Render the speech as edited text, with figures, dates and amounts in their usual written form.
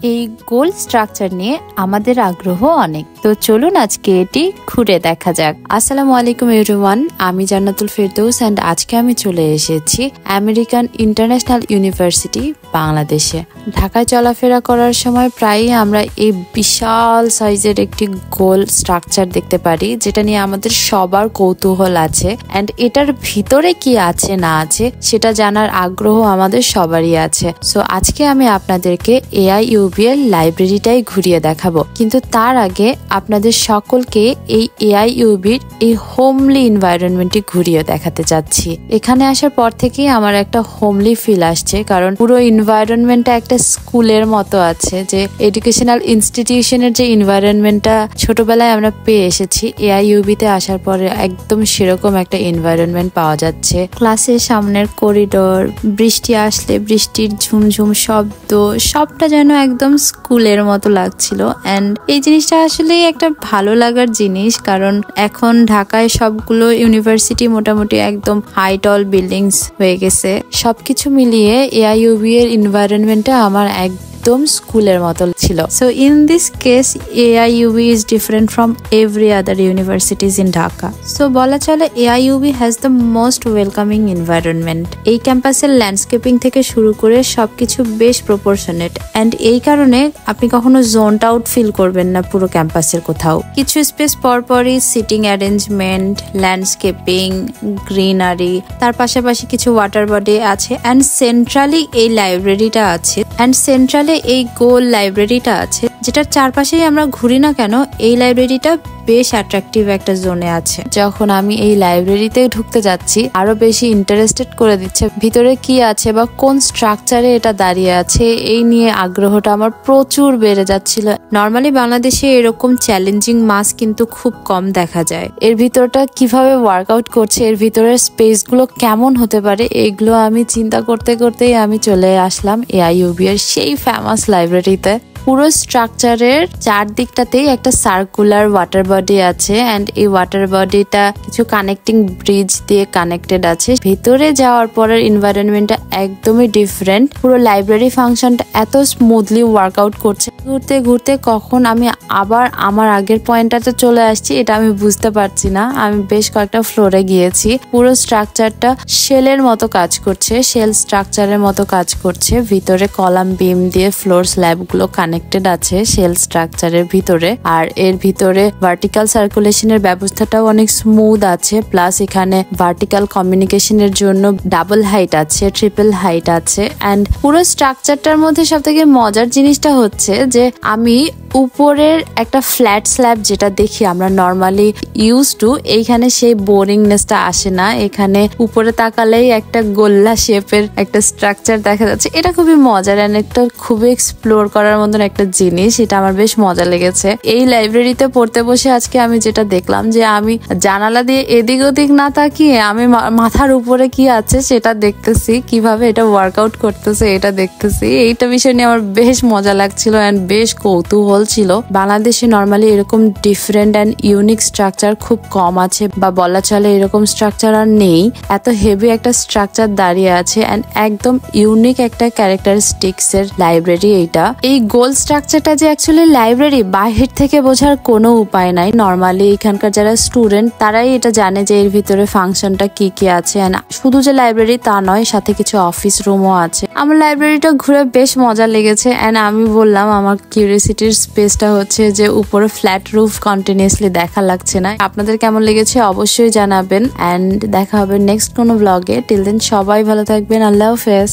এই গোল স্ট্রাকচার নিয়ে আমাদের আগ্রহ অনেক, তো চলুন আজকে এটি ঘুরে দেখা যাক। আসসালামু আলাইকুম এভরিওয়ান, আমি জান্নাতুল ফেরদৌস এন্ড আজকে আমি চলে এসেছি আমেরিকান ইন্টারন্যাশনাল ইউনিভার্সিটি বাংলাদেশে। ঢাকায় চলাফেরা করার সময় প্রায়ই আমরা এই বিশাল সাইজের একটি গোল স্ট্রাকচার দেখতে পারি, যেটা নিয়ে আমাদের সবার কৌতূহল আছে এন্ড এটার ভিতরে কি আছে না আছে সেটা জানার আগ্রহ আমাদের সবারই আছে। সো আজকে আমি আপনাদেরকে AIUB এর লাইব্রেরিটাই ঘুরিয়ে দেখাবো, কিন্তু তার আগে আপনাদের সকলকে এই AIUB এর এই হোমলি এনভায়রনমেন্টটি ঘুরিয়ে দেখাতে চাচ্ছি। এখানে আসার পর থেকেই আমার একটা হোমলি ফিল আসছে, কারণ পুরো এনভায়রনমেন্টটা একটা স্কুলের মতো আছে, যে এডুকেশনাল ইনস্টিটিউশনের যে এনভায়রনমেন্টটা ছোটবেলায় আমরা পেয়ে এসেছি, AIUB তে আসার পরে একদম সেরকম একটা এনভায়রনমেন্ট পাওয়া যাচ্ছে। ক্লাসের সামনের করিডোর, বৃষ্টি আসলে বৃষ্টির ঝুমঝুম শব্দ, সবটা যেন একদম স্কুলের মতো লাগছিল। এন্ড এই জিনিসটা আসলে একটা ভালো লাগার জিনিস, কারণ এখন ঢাকায় সবগুলো ইউনিভার্সিটি মোটামুটি একদম হাই টল বিল্ডিংস হয়ে গেছে। সবকিছু মিলিয়ে AIUB এর এনভায়রনমেন্টটা আমার একদম স্কুলের মতো ছিল। So in this case AIUB is different from every other universities in Dhaka. So বলা চলে AIUB has the most welcoming environment. এই ক্যাম্পাসের ল্যান্ডস্কেপিং থেকে শুরু করে সবকিছু বেশ প্রপোর্শনেট, এন্ড এই কারণে আপনি কখনো জোনড আউট ফিল করবেন না পুরো ক্যাম্পাসের কোথাও। কিছু স্পেস পরপরই সিটিং অ্যারেঞ্জমেন্ট, ল্যান্ডস্কেপিং, গ্রিনারি, তার পাশাপাশি কিছু ওয়াটার বডি আছে, এন্ড সেন্ট্রালি এই লাইব্রেরিটা আছে। এন্ড সেন্ট্রালি এই গোল লাইব্রেরিটা আছে, যেটার চারপাশেই আমরা ঘুরি না কেন এই লাইব্রেরিটা বেশ অ্যাট্রাকটিভ একটা জোনে আছে। যখন আমি এই লাইব্রেরিতে ঢুকতে যাচ্ছি আরো বেশি ইন্টারেস্টেড করে দিচ্ছে ভিতরে কি আছে বা কোন স্ট্রাকচারে এটা দাঁড়িয়ে আছে, এই নিয়ে আগ্রহটা আমার প্রচুর বেড়ে যাচ্ছিল। নর্মালি বাংলাদেশে এরকম চ্যালেঞ্জিং মাস কিন্তু খুব কম দেখা যায়। এর ভিতরটা কিভাবে ওয়ার্কআউট করছে, এর ভিতরের স্পেস গুলো কেমন হতে পারে, এগুলো আমি চিন্তা করতে করতেই আমি চলে আসলাম AIUB এর সেই ফেমাস লাইব্রেরিতে। পুরো স্ট্রাকচারের চারদিকটাতেই একটা সার্কুলার ওয়াটার বডি আছে, এন্ড এই ওয়াটার বডিটা কিছু কানেক্টিং ব্রিজ দিয়ে কানেক্টেড আছে। ভিতরে যাওয়ার পরের এনভায়রনমেন্টটা একদমই ডিফারেন্ট। পুরো লাইব্রেরি ফাংশনটা এত স্মুথলি ওয়ার্কআউট করছে। ঘুরতে ঘুরতে কখন আমি আবার আমার আগের পয়েন্টটাতে চলে আসছি এটা আমি বুঝতে পারছি না। আমি বেশ কয়েকটা ফ্লোরে গিয়েছি। পুরো স্ট্রাকচারটা শেলের মতো কাজ করছে, শেল স্ট্রাকচারের মতো কাজ করছে। ভিতরে কলাম বিম দিয়ে ফ্লোর স্ল্যাব গুলো কানেক্টেড আছে শেল স্ট্রাকচারের ভিতরে, আর এর ভিতরে ভার্টিক্যাল সার্কুলেশনের ব্যবস্থাটাও অনেক স্মুথ আছে। প্লাস এখানে ভার্টিক্যাল কমিউনিকেশনের জন্য ডাবল হাইট আছে, ট্রিপল হাইট আছে। এন্ড পুরো স্ট্রাকচারটার মধ্যে সব থেকে মজার জিনিসটা হচ্ছে যে আমি উপরের একটা ফ্ল্যাট স্ল্যাব যেটা দেখি আমরা নর্মালি ইউজ টু, এইখানে সেই বোরিংনেসটা আসে না। এখানে উপরে তাকালেই একটা গোল্লা শেপের একটা স্ট্রাকচার দেখা যাচ্ছে। এটা খুবই মজার এন্ড একটা খুবই এক্সপ্লোর করার মতন একটা জিনিস, এটা আমার বেশ মজা লেগেছে। এই লাইব্রেরিতে পড়তে বসে আজকে আমি যেটা দেখলাম, যে আমি জানালা দিয়ে এদিক ওদিক না তাকিয়ে আমি মাথার উপরে কি আছে সেটা দেখতেছি, কিভাবে এটা ওয়ার্কআউট করতেছে এটা দেখতেছি। এইটা বিষয় নিয়ে আমার বেশ মজা লাগছিল এন্ড বেশ কৌতূহল ছিল। বাংলাদেশে নর্মালি এরকম ডিফারেন্ট এন্ড ইউনিক স্ট্রাকচার খুব কম আছে, বা বলা চলে এরকম স্ট্রাকচার আর নেই। এত হেভি একটা স্ট্রাকচার দাঁড়িয়ে আছে এন্ড একদম ইউনিক একটা ক্যারেক্টারিস্টিক্স এর লাইব্রেরি এইটা। এই গোল স্ট্রাকচারটা যে অ্যাকচুয়ালি লাইব্রেরি বাহির থেকে বোঝার কোনো উপায় নাই। নর্মালি এখানকার যারা স্টুডেন্ট তারাই এটা জানে যে এর ভিতরে ফাংশনটা কি কি আছে। শুধু যে লাইব্রেরি তা নয়, সাথে কিছু অফিস রুমও আছে। আমার লাইব্রেরিটা ঘুরে বেশ মজা লেগেছে এন্ড আমি বললাম আমার কিউরিওসিটির স্পেসটা হচ্ছে যে উপরে ফ্ল্যাট রুফ কন্টিনিউসলি দেখা লাগছে না। আপনাদের কেমন লেগেছে অবশ্যই জানাবেন, এন্ড দেখা হবে নেক্সট কোনো ব্লগে। টিল দেন সবাই ভালো থাকবেন। আল্লাহ হাফেজ।